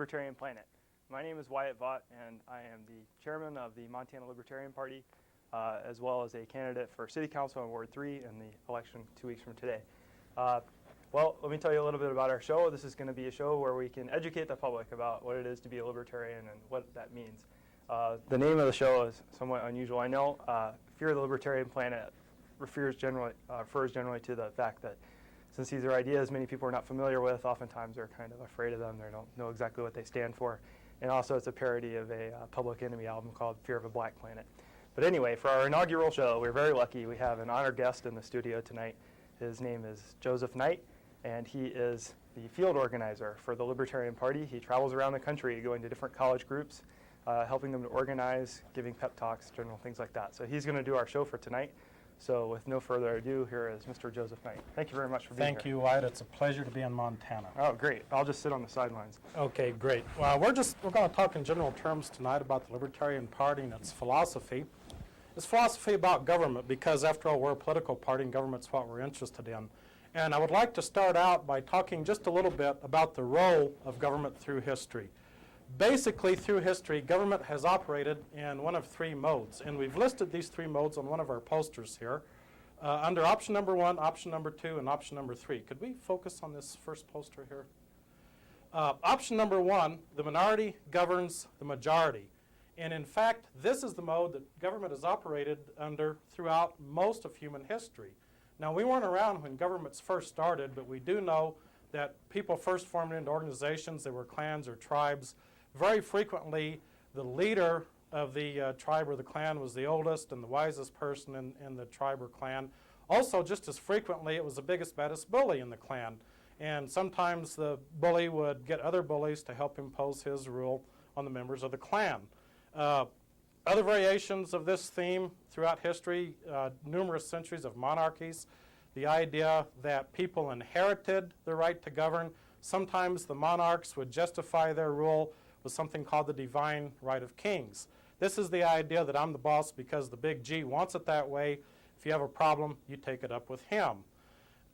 Libertarian Planet. My name is Wyatt Vaught, and I am the chairman of the Montana Libertarian Party, as well as a candidate for City Council in Ward 3 in the election 2 weeks from today. Well, let me tell you a little bit about our show. This is going to be a show where we can educate the public about what it is to be a libertarian and what that means. The name of the show is somewhat unusual, I know. Fear of the Libertarian Planet refers generally to the fact that since these are ideas many people are not familiar with, oftentimes they're kind of afraid of them. They don't know exactly what they stand for. And also it's a parody of a Public Enemy album called Fear of a Black Planet. But anyway, for our inaugural show, we're very lucky. We have an honored guest in the studio tonight. His name is Joseph Knight, and he is the field organizer for the Libertarian Party. He travels around the country going to different college groups, helping them to organize, giving pep talks, general things like that. So he's going to do our show for tonight. So with no further ado, here is Mr. Joseph Knight. Thank you very much for being here. Thank you, Wyatt. It's a pleasure to be in Montana. Oh, great. I'll just sit on the sidelines. Okay, great. Well, we're going to talk in general terms tonight about the Libertarian Party and its philosophy. It's philosophy about government because, after all, we're a political party and government's what we're interested in. And I would like to start out by talking just a little bit about the role of government through history. Basically, through history, government has operated in one of three modes, and we've listed these three modes on one of our posters here under option number 1, option number 2, and option number 3. Could we focus on this first poster here? Option number 1, the minority governs the majority. And in fact, this is the mode that government has operated under throughout most of human history. Now, we weren't around when governments first started, but we do know that people first formed into organizations. They were clans or tribes. Very frequently, the leader of the tribe or the clan was the oldest and the wisest person in the tribe or clan. Also, just as frequently, it was the biggest, baddest bully in the clan. And sometimes the bully would get other bullies to help impose his rule on the members of the clan. Other variations of this theme throughout history, numerous centuries of monarchies, the idea that people inherited the right to govern. Sometimes the monarchs would justify their rule with something called the divine right of kings. This is the idea that I'm the boss because the big G wants it that way. If you have a problem, you take it up with him.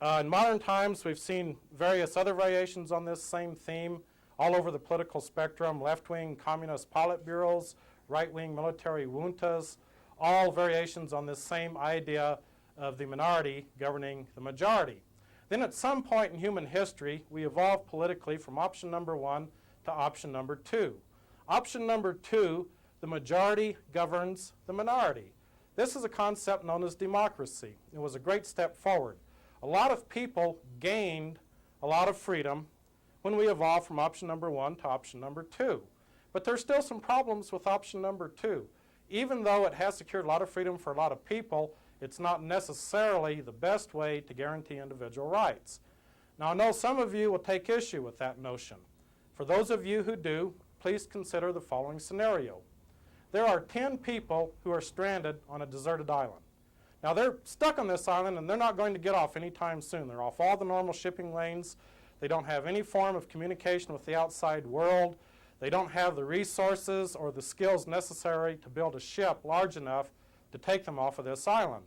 In modern times, we've seen various other variations on this same theme all over the political spectrum: left-wing communist politburos, right-wing military juntas, all variations on this same idea of the minority governing the majority. Then at some point in human history, we evolved politically from option number 1 to option number 2. Option number 2, the majority governs the minority. This is a concept known as democracy. It was a great step forward. A lot of people gained a lot of freedom when we evolved from option number 1 to option number 2. But there's still some problems with option number 2. Even though it has secured a lot of freedom for a lot of people, it's not necessarily the best way to guarantee individual rights. Now, I know some of you will take issue with that notion. For those of you who do, please consider the following scenario. There are 10 people who are stranded on a deserted island. Now, they're stuck on this island, and they're not going to get off anytime soon. They're off all the normal shipping lanes. They don't have any form of communication with the outside world. They don't have the resources or the skills necessary to build a ship large enough to take them off of this island.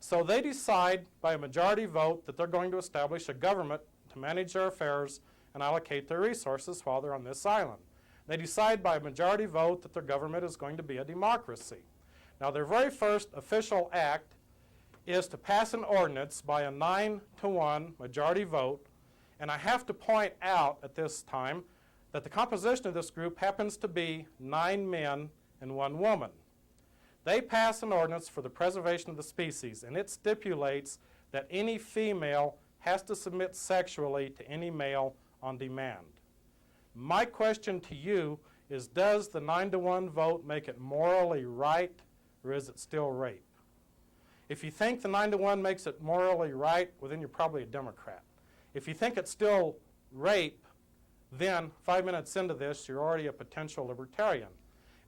So they decide by a majority vote that they're going to establish a government to manage their affairs and allocate their resources while they're on this island. They decide by a majority vote that their government is going to be a democracy. Now, their very first official act is to pass an ordinance by a 9-to-1 majority vote, and I have to point out at this time that the composition of this group happens to be 9 men and 1 woman. They pass an ordinance for the preservation of the species, and it stipulates that any female has to submit sexually to any male on demand. My question to you is, does the 9-to-1 vote make it morally right, or is it still rape? If you think the 9-to-1 makes it morally right, well, then you're probably a Democrat. If you think it's still rape, then 5 minutes into this, you're already a potential libertarian.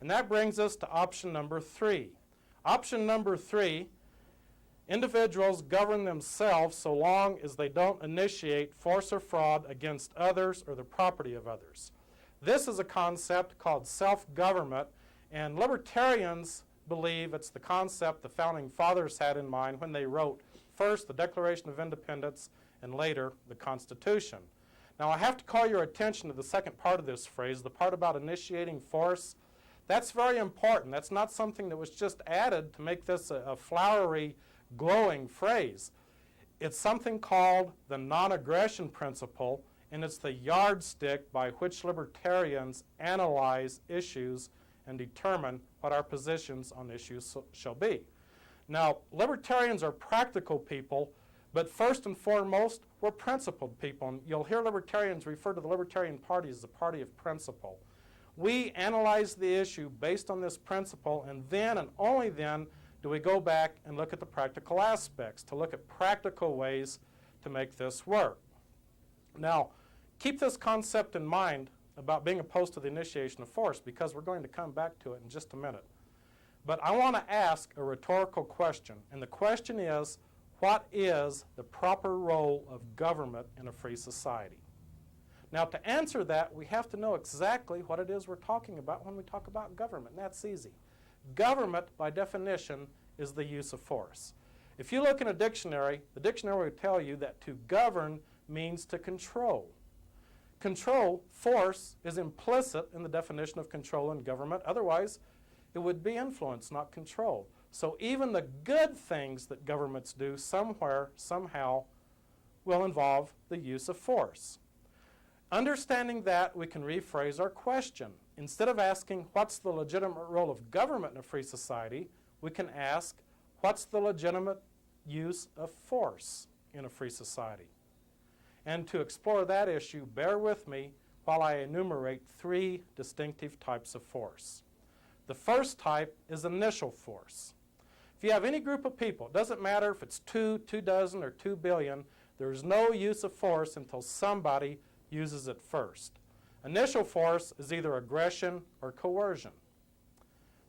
And that brings us to option number 3. Option number 3, individuals govern themselves so long as they don't initiate force or fraud against others or the property of others. This is a concept called self-government, and libertarians believe it's the concept the Founding Fathers had in mind when they wrote first the Declaration of Independence and later the Constitution. Now, I have to call your attention to the second part of this phrase, the part about initiating force. That's very important. That's not something that was just added to make this a flowery, glowing phrase. It's something called the non-aggression principle, and it's the yardstick by which libertarians analyze issues and determine what our positions on issues shall be. Now, libertarians are practical people, but first and foremost, we're principled people. And you'll hear libertarians refer to the Libertarian Party as the party of principle. We analyze the issue based on this principle, and then and only then do we go back and look at the practical aspects, to look at practical ways to make this work. Now, keep this concept in mind about being opposed to the initiation of force, because we're going to come back to it in just a minute. But I want to ask a rhetorical question, and the question is, what is the proper role of government in a free society? Now, to answer that, we have to know exactly what it is we're talking about when we talk about government, and that's easy. Government, by definition, is the use of force. If you look in a dictionary, the dictionary will tell you that to govern means to control. Control, force, is implicit in the definition of control in government. Otherwise, it would be influence, not control. So even the good things that governments do somewhere, somehow, will involve the use of force. Understanding that, we can rephrase our question. Instead of asking, what's the legitimate role of government in a free society, we can ask, what's the legitimate use of force in a free society? And to explore that issue, bear with me while I enumerate 3 distinctive types of force. The first type is initial force. If you have any group of people, it doesn't matter if it's 2 dozen, or 2 billion, there's no use of force until somebody uses it first. Initial force is either aggression or coercion.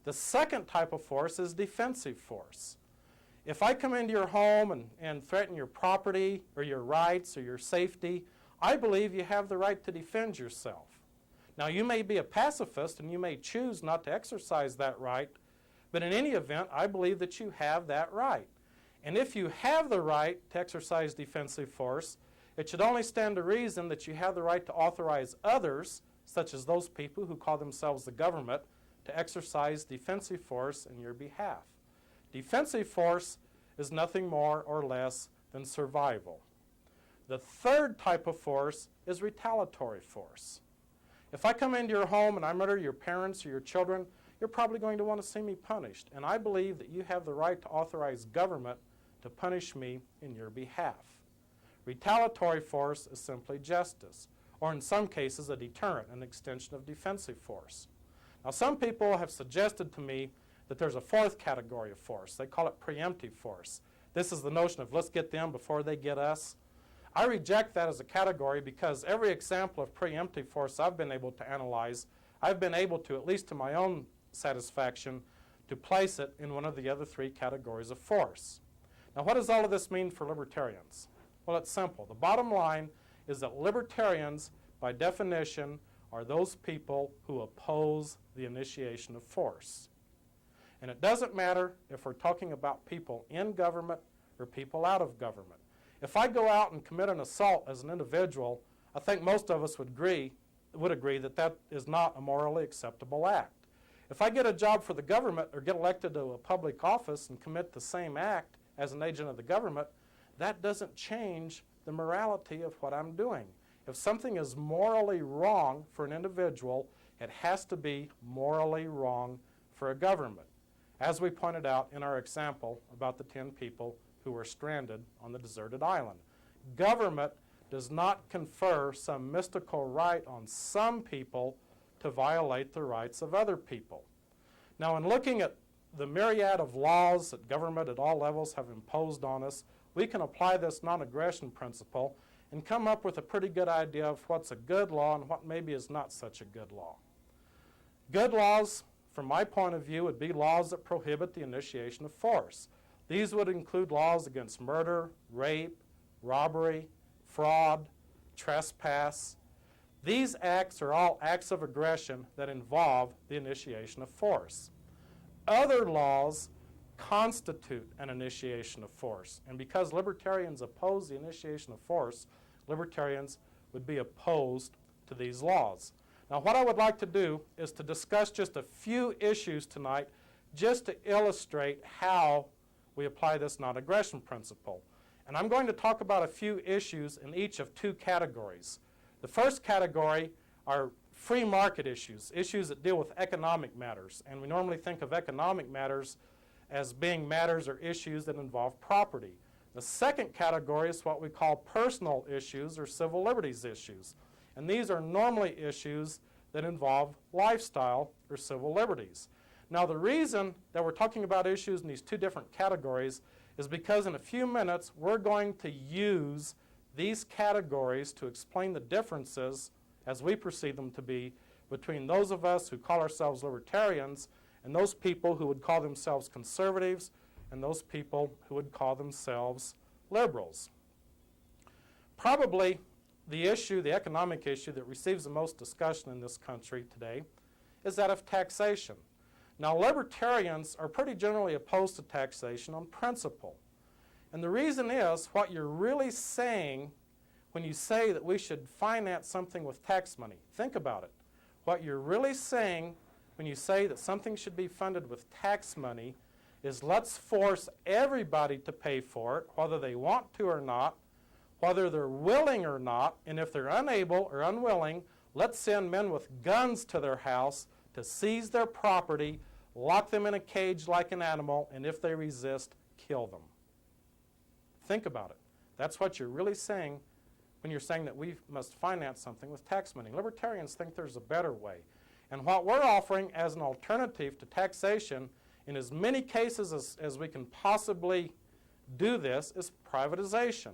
The second type of force is defensive force. If I come into your home and threaten your property or your rights or your safety, I believe you have the right to defend yourself. Now, you may be a pacifist and you may choose not to exercise that right, but in any event, I believe that you have that right. And if you have the right to exercise defensive force, it should only stand to reason that you have the right to authorize others, such as those people who call themselves the government, to exercise defensive force in your behalf. Defensive force is nothing more or less than survival. The third type of force is retaliatory force. If I come into your home and I murder your parents or your children, you're probably going to want to see me punished. And I believe that you have the right to authorize government to punish me in your behalf. Retaliatory force is simply justice, or in some cases a deterrent, an extension of defensive force. Now, some people have suggested to me that there's a fourth category of force. They call it preemptive force. This is the notion of let's get them before they get us. I reject that as a category because every example of preemptive force I've been able to analyze, I've been able to, at least to my own satisfaction, to place it in one of the other 3 categories of force. Now, what does all of this mean for libertarians? Well, it's simple. The bottom line is that libertarians, by definition, are those people who oppose the initiation of force. And it doesn't matter if we're talking about people in government or people out of government. If I go out and commit an assault as an individual, I think most of us would agree that that is not a morally acceptable act. If I get a job for the government or get elected to a public office and commit the same act as an agent of the government, that doesn't change the morality of what I'm doing. If something is morally wrong for an individual, it has to be morally wrong for a government, as we pointed out in our example about the 10 people who were stranded on the deserted island. Government does not confer some mystical right on some people to violate the rights of other people. Now, in looking at the myriad of laws that government at all levels have imposed on us, we can apply this non-aggression principle and come up with a pretty good idea of what's a good law and what maybe is not such a good law. Good laws, from my point of view, would be laws that prohibit the initiation of force. These would include laws against murder, rape, robbery, fraud, trespass. These acts are all acts of aggression that involve the initiation of force. Other laws constitute an initiation of force. And because libertarians oppose the initiation of force, libertarians would be opposed to these laws. Now, what I would like to do is to discuss just a few issues tonight just to illustrate how we apply this non-aggression principle. And I'm going to talk about a few issues in each of two categories. The first category are free market issues, issues that deal with economic matters. And we normally think of economic matters as being matters or issues that involve property. The second category is what we call personal issues or civil liberties issues. And these are normally issues that involve lifestyle or civil liberties. Now, the reason that we're talking about issues in these two different categories is because in a few minutes we're going to use these categories to explain the differences, as we perceive them to be, between those of us who call ourselves libertarians and those people who would call themselves conservatives and those people who would call themselves liberals. Probably the issue, the economic issue that receives the most discussion in this country today is that of taxation. Now, libertarians are pretty generally opposed to taxation on principle. And the reason is what you're really saying when you say that we should finance something with tax money. Think about it. What you're really saying when you say that something should be funded with tax money is let's force everybody to pay for it, whether they want to or not, whether they're willing or not, and if they're unable or unwilling, let's send men with guns to their house to seize their property, lock them in a cage like an animal, and if they resist, kill them. Think about it. That's what you're really saying when you're saying that we must finance something with tax money. Libertarians think there's a better way. And what we're offering as an alternative to taxation in as many cases as we can possibly do this is privatization.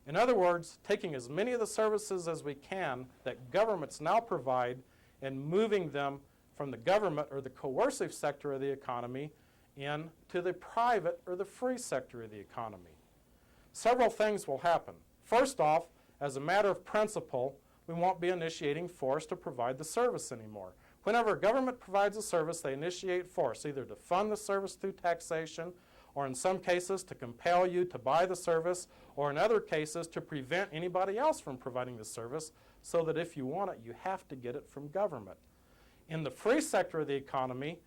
In other words, taking as many of the services as we can that governments now provide and moving them from the government or the coercive sector of the economy into the private or the free sector of the economy. Several things will happen. First off, as a matter of principle, we won't be initiating force to provide the service anymore. Whenever government provides a service, they initiate force, either to fund the service through taxation, or in some cases to compel you to buy the service, or in other cases to prevent anybody else from providing the service, so that if you want it, you have to get it from government. In the free sector of the economy,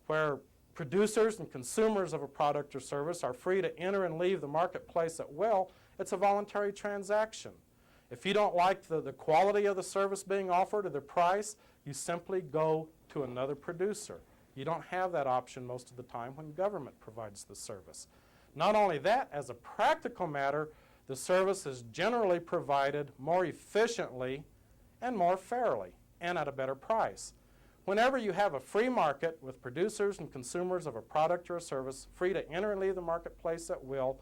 where producers and consumers of a product or service are free to enter and leave the marketplace at will, it's a voluntary transaction. If you don't like the quality of the service being offered or the price, you simply go to another producer. You don't have that option most of the time when government provides the service. Not only that, as a practical matter, the service is generally provided more efficiently and more fairly and at a better price. Whenever you have a free market with producers and consumers of a product or a service free to enter and leave the marketplace at will,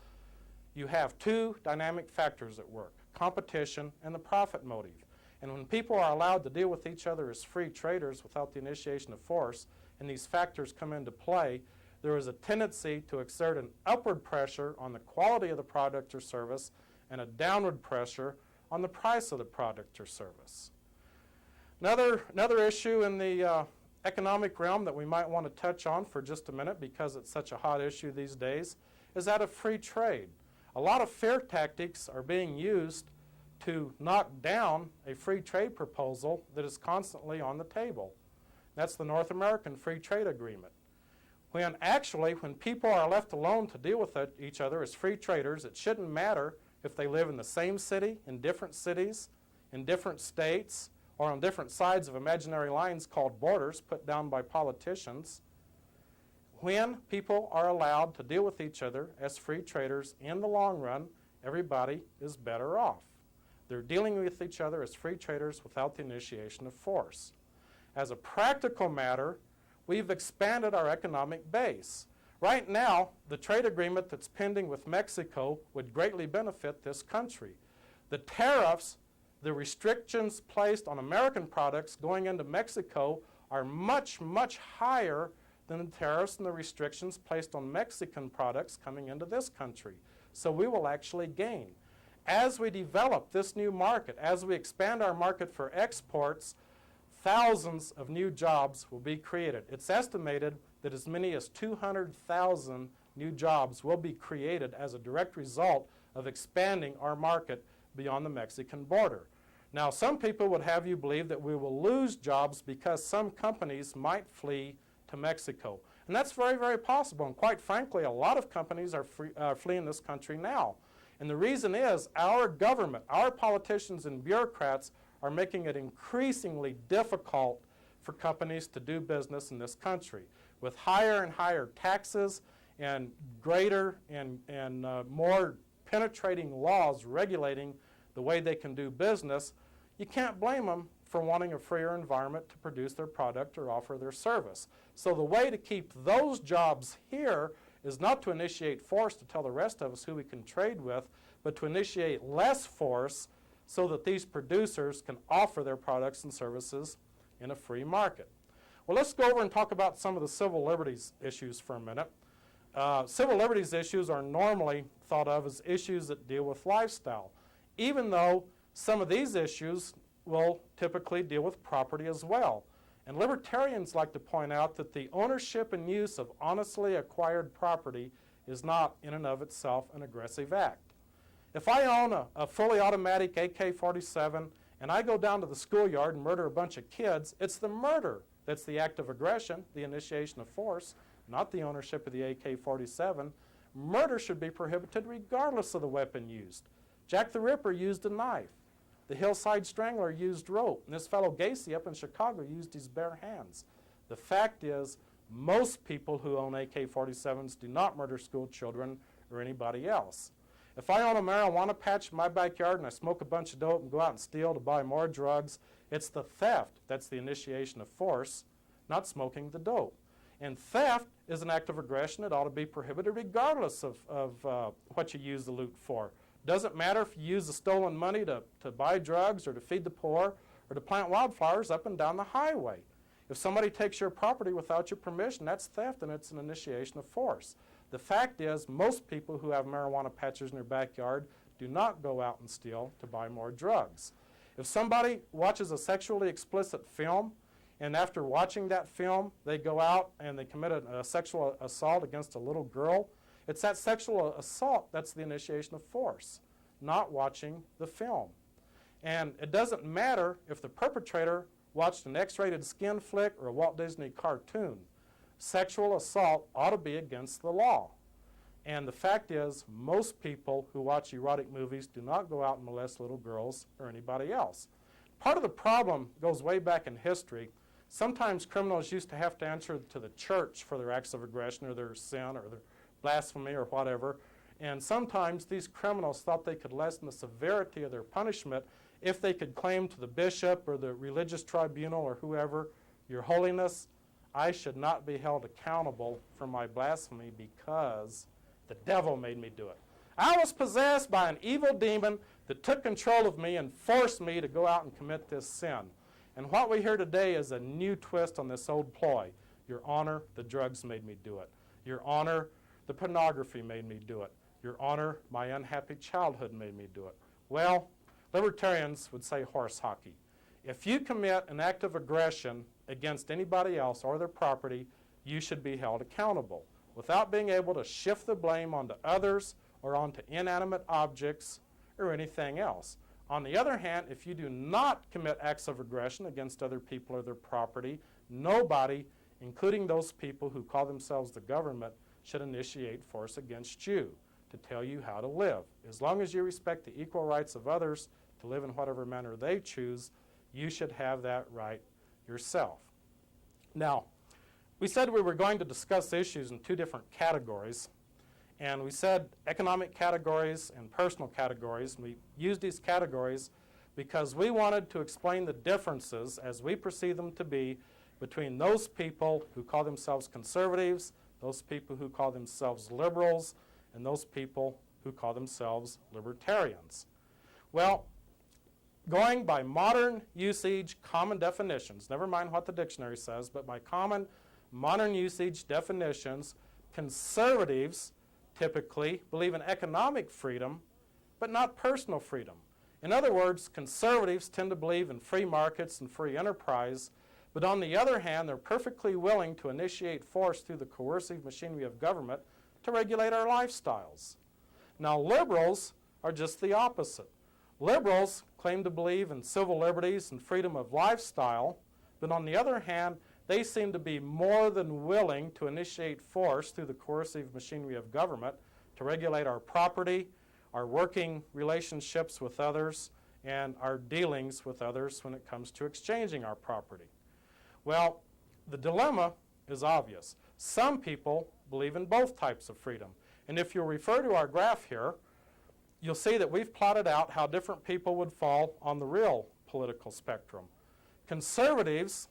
you have two dynamic factors at work: competition and the profit motive. And when people are allowed to deal with each other as free traders without the initiation of force, and these factors come into play, there is a tendency to exert an upward pressure on the quality of the product or service and a downward pressure on the price of the product or service. Another issue in the economic realm that we might want to touch on for just a minute, because it's such a hot issue these days, is that of free trade. A lot of fear tactics are being used to knock down a free trade proposal that is constantly on the table. That's the North American Free Trade Agreement. When people are left alone to deal with each other as free traders, it shouldn't matter if they live in the same city, in different cities, in different states, or on different sides of imaginary lines called borders put down by politicians. When people are allowed to deal with each other as free traders, in the long run, everybody is better off. They're dealing with each other as free traders without the initiation of force. As a practical matter, we've expanded our economic base. Right now, the trade agreement that's pending with Mexico would greatly benefit this country. The tariffs, the restrictions placed on American products going into Mexico are much, much higher than the tariffs and the restrictions placed on Mexican products coming into this country. So we will actually gain. As we develop this new market, as we expand our market for exports, thousands of new jobs will be created. It's estimated that as many as 200,000 new jobs will be created as a direct result of expanding our market beyond the Mexican border. Now, some people would have you believe that we will lose jobs because some companies might flee to Mexico. And that's very, very possible. And quite frankly, a lot of companies are fleeing this country now. And the reason is our government, our politicians and bureaucrats are making it increasingly difficult for companies to do business in this country. With higher and higher taxes and greater and more penetrating laws regulating the way they can do business, you can't blame them for wanting a freer environment to produce their product or offer their service. So the way to keep those jobs here is not to initiate force to tell the rest of us who we can trade with, but to initiate less force so that these producers can offer their products and services in a free market. Well, let's go over and talk about some of the civil liberties issues for a minute. Civil liberties issues are normally thought of as issues that deal with lifestyle, even though some of these issues will typically deal with property as well. And libertarians like to point out that the ownership and use of honestly acquired property is not in and of itself an aggressive act. If I own a fully automatic AK-47 and I go down to the schoolyard and murder a bunch of kids, it's the murder that's the act of aggression, the initiation of force, not the ownership of the AK-47. Murder should be prohibited regardless of the weapon used. Jack the Ripper used a knife. The Hillside Strangler used rope. And this fellow Gacy up in Chicago used his bare hands. The fact is, most people who own AK-47s do not murder school children or anybody else. If I own a marijuana patch in my backyard and I smoke a bunch of dope and go out and steal to buy more drugs, it's the theft that's the initiation of force, not smoking the dope. And theft is an act of aggression that ought to be prohibited regardless of what you use the loot for. Doesn't matter if you use the stolen money to buy drugs or to feed the poor or to plant wildflowers up and down the highway. If somebody takes your property without your permission, that's theft and it's an initiation of force. The fact is, most people who have marijuana patches in their backyard do not go out and steal to buy more drugs. If somebody watches a sexually explicit film and after watching that film they go out and they commit a sexual assault against a little girl, it's that sexual assault that's the initiation of force, not watching the film. And it doesn't matter if the perpetrator watched an X-rated skin flick or a Walt Disney cartoon. Sexual assault ought to be against the law. And the fact is, most people who watch erotic movies do not go out and molest little girls or anybody else. Part of the problem goes way back in history. Sometimes criminals used to have to answer to the church for their acts of aggression or their sin or their blasphemy or whatever. And sometimes these criminals thought they could lessen the severity of their punishment if they could claim to the bishop or the religious tribunal or whoever, Your Holiness, I should not be held accountable for my blasphemy because the devil made me do it. I was possessed by an evil demon that took control of me and forced me to go out and commit this sin. And what we hear today is a new twist on this old ploy. Your Honor, the drugs made me do it. Your Honor, the pornography made me do it. Your Honor, my unhappy childhood made me do it. Well, libertarians would say horse hockey. If you commit an act of aggression against anybody else or their property, you should be held accountable without being able to shift the blame onto others or onto inanimate objects or anything else. On the other hand, if you do not commit acts of aggression against other people or their property, nobody, including those people who call themselves the government, should initiate force against you to tell you how to live. As long as you respect the equal rights of others to live in whatever manner they choose, you should have that right yourself. Now, we said we were going to discuss issues in two different categories. And we said economic categories and personal categories. And we used these categories because we wanted to explain the differences, as we perceive them to be, between those people who call themselves conservatives, those people who call themselves liberals, and those people who call themselves libertarians. Well, going by modern usage, common definitions, never mind what the dictionary says, but by common modern usage definitions, conservatives typically believe in economic freedom, but not personal freedom. In other words, conservatives tend to believe in free markets and free enterprise, but on the other hand, they're perfectly willing to initiate force through the coercive machinery of government to regulate our lifestyles. Now, liberals are just the opposite. Liberals claim to believe in civil liberties and freedom of lifestyle, but on the other hand, they seem to be more than willing to initiate force through the coercive machinery of government to regulate our property, our working relationships with others, and our dealings with others when it comes to exchanging our property. Well, the dilemma is obvious. Some people believe in both types of freedom. And if you refer to our graph here, you'll see that we've plotted out how different people would fall on the real political spectrum. Conservatives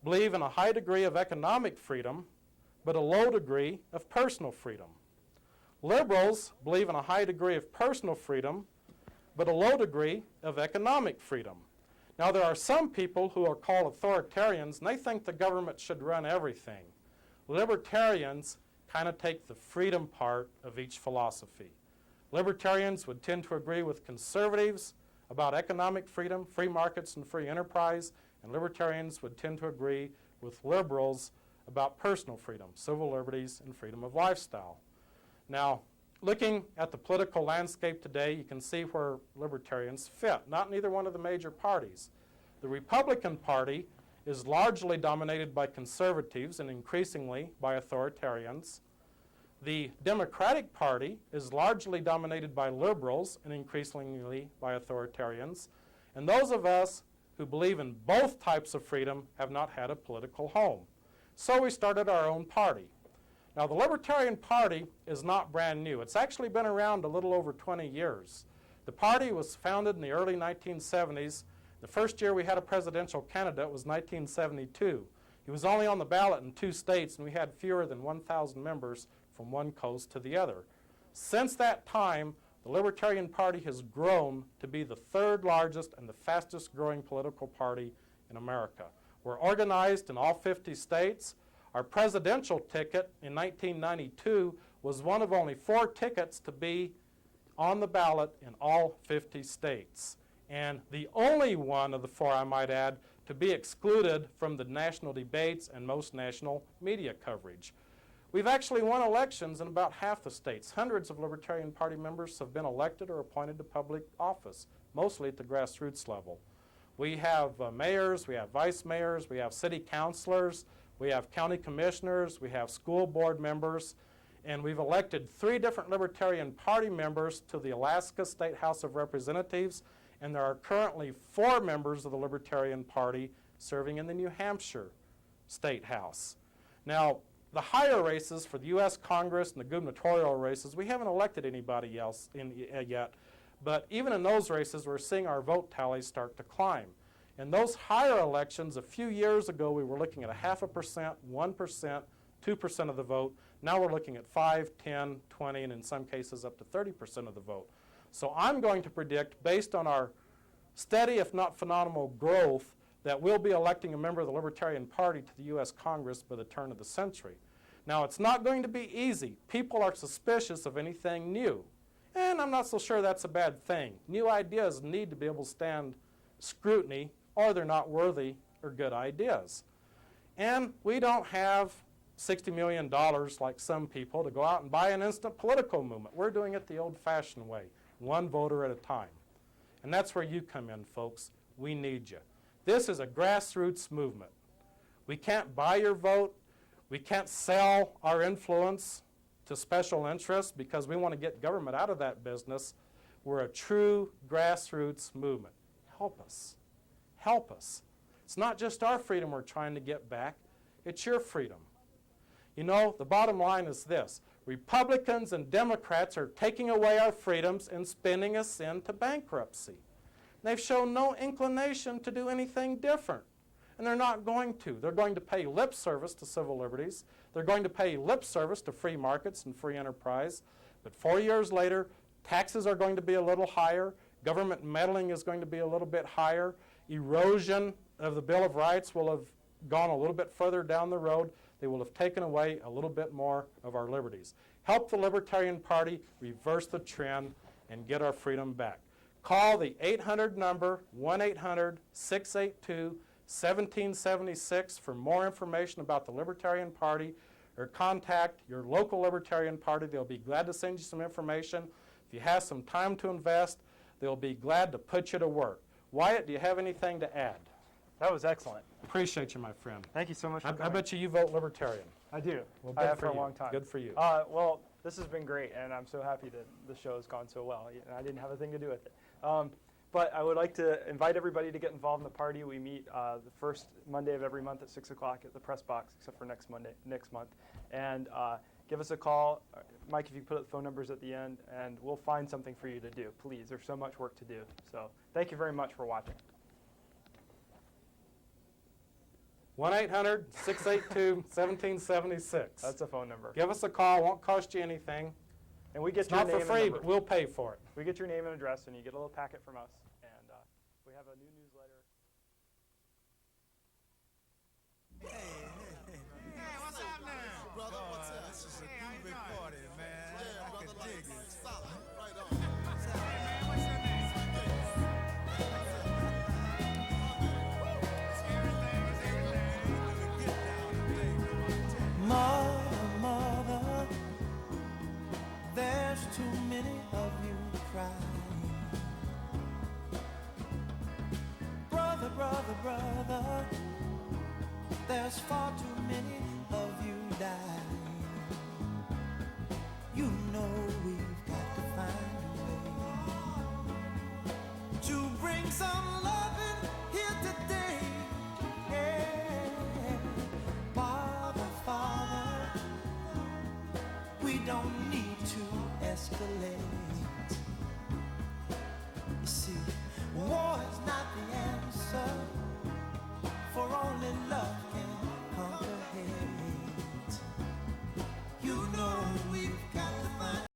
believe in a high degree of economic freedom, but a low degree of personal freedom. Liberals believe in a high degree of personal freedom, but a low degree of economic freedom. Now, there are some people who are called authoritarians, and they think the government should run everything. Libertarians kind of take the freedom part of each philosophy. Libertarians would tend to agree with conservatives about economic freedom, free markets, and free enterprise, and libertarians would tend to agree with liberals about personal freedom, civil liberties, and freedom of lifestyle. Now, looking at the political landscape today, you can see where libertarians fit, not in either one of the major parties. The Republican Party is largely dominated by conservatives and increasingly by authoritarians. The Democratic Party is largely dominated by liberals and increasingly by authoritarians. And those of us who believe in both types of freedom have not had a political home. So we started our own party. Now, the Libertarian Party is not brand new. It's actually been around a little over 20 years. The party was founded in the early 1970s. The first year we had a presidential candidate was 1972. He was only on the ballot in 2 states, and we had fewer than 1,000 members from one coast to the other. Since that time, the Libertarian Party has grown to be the 3rd largest and the fastest growing political party in America. We're organized in all 50 states. Our presidential ticket in 1992 was one of only 4 tickets to be on the ballot in all 50 states. And the only one of the 4, I might add, to be excluded from the national debates and most national media coverage. We've actually won elections in about half the states. Hundreds of Libertarian Party members have been elected or appointed to public office, mostly at the grassroots level. We have mayors, we have vice mayors, we have city councilors, we have county commissioners, we have school board members, and we've elected 3 different Libertarian Party members to the Alaska State House of Representatives, and there are currently 4 members of the Libertarian Party serving in the New Hampshire State House. Now, the higher races for the U.S. Congress and the gubernatorial races, we haven't elected anybody else yet, but even in those races, we're seeing our vote tallies start to climb. In those higher elections, a few years ago, we were looking at 0.5%, 1%, 2% of the vote. Now we're looking at 5, 10, 20, and in some cases up to 30% of the vote. So I'm going to predict, based on our steady, if not phenomenal growth, that we'll be electing a member of the Libertarian Party to the U.S. Congress by the turn of the century. Now, it's not going to be easy. People are suspicious of anything new. And I'm not so sure that's a bad thing. New ideas need to be able to stand scrutiny, or they're not worthy or good ideas. And we don't have $60 million like some people to go out and buy an instant political movement. We're doing it the old-fashioned way, one voter at a time. And that's where you come in, folks. We need you. This is a grassroots movement. We can't buy your vote. We can't sell our influence to special interests because we want to get government out of that business. We're a true grassroots movement. Help us. Help us. It's not just our freedom we're trying to get back. It's your freedom. You know, the bottom line is this. Republicans and Democrats are taking away our freedoms and spinning us into bankruptcy. They've shown no inclination to do anything different. And they're not going to. They're going to pay lip service to civil liberties. They're going to pay lip service to free markets and free enterprise. But 4 years later, taxes are going to be a little higher. Government meddling is going to be a little bit higher. Erosion of the Bill of Rights will have gone a little bit further down the road. They will have taken away a little bit more of our liberties. Help the Libertarian Party reverse the trend and get our freedom back. Call the 800 number, 1-800-682-1776 for more information about the Libertarian Party, or contact your local Libertarian Party. They'll be glad to send you some information. If you have some time to invest, They'll be glad to put you to work. Wyatt, do you have anything to add? That was excellent. Appreciate you, my friend. Thank you so much for I coming. bet you vote Libertarian. I do. Well, I good have for for a you. long time. Good for you. Well, this has been great, and I'm so happy that the show has gone so well. I didn't have a thing to do with it. But I would like to invite everybody to get involved in the party. We meet the first Monday of every month at 6 o'clock at the press box, except for next month. And give us a call. Mike, if you put up the phone numbers at the end, and we'll find something for you to do. Please, there's so much work to do. So thank you very much for watching. 1-800-682-1776. That's a phone number. Give us a call. Won't cost you anything. And we get It's your not name for and free, number. but we'll pay for it. We get your name and address, and you get a little packet from us. And we have a new newsletter. Hey, what's up now? Brother, what's up? This is a groovy party, man. I can dig it. Solid. Right on. What's up? Hey, man, what's your name? Mother, there's too many of you crying. Brother, there's far too many of you dying. You know we've got to find a way to bring some